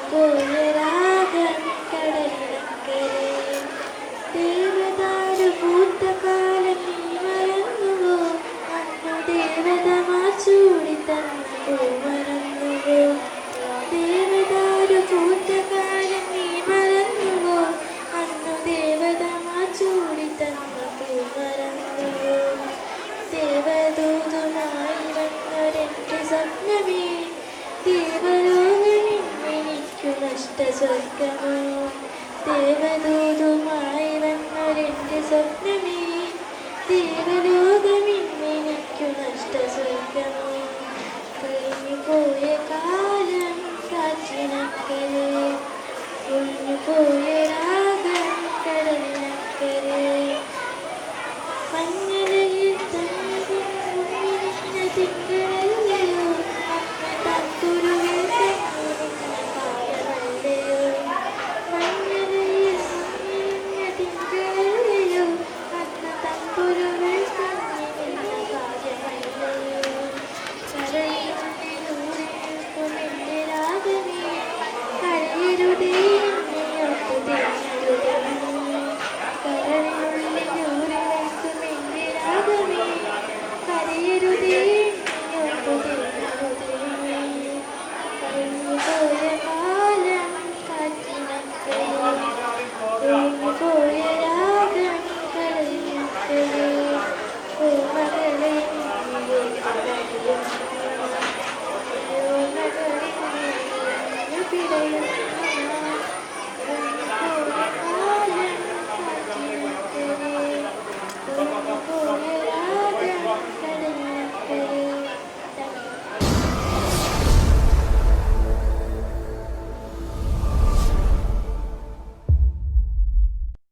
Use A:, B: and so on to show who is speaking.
A: പോയ രാഗം കടലിനക്കരെ ദേവദാരു പൂത്ത കാലം നീ മറന്നുവോ അന്നു ദേവതമാർ ചൂടി തന്ന പൂ മറന്നുവോ ദേവദാരു പൂത്ത കാലം നീ മറന്നുവോ അന്നു ദേവതമാർ ചൂടി തന്ന പൂ മറന്നുവോ ദേവദൂതുമായി വന്നൊരെൻ്റെ സ്വപ്നമേ ദേവലോകമെനിക്കു നഷ്ടസ്വർഗമോ ദേവദൂതുമായി വന്നൊരെൻ്റെ സ്വപ്നമേ ദേവലോകമെനിക്കു നഷ്ടസ്വർഗമോ കഴിഞ്ഞു പോയ കാലം കാറ്റിനക്കരെ ഒഴിഞ്ഞു പോയ രാഗം കടലിനക്കരെ മഞ്ഞലയിൽ തന്നിരുന്ന തിങ്കളല്ലയോ അമ്മ തന്തുരുവിൽ തന്നിരുന്ന കാലമല്ലയോ മഞ്ഞലയിൽ തന്നിരുന്ന തിങ്കളല്ലയോ അമ്മ തന്തുരുവിൽ തന്നിരുന്ന കാര്യമല്ലയോ കരയിലൂടെ എൻ്റെ രാഗമേ കരയരുതേ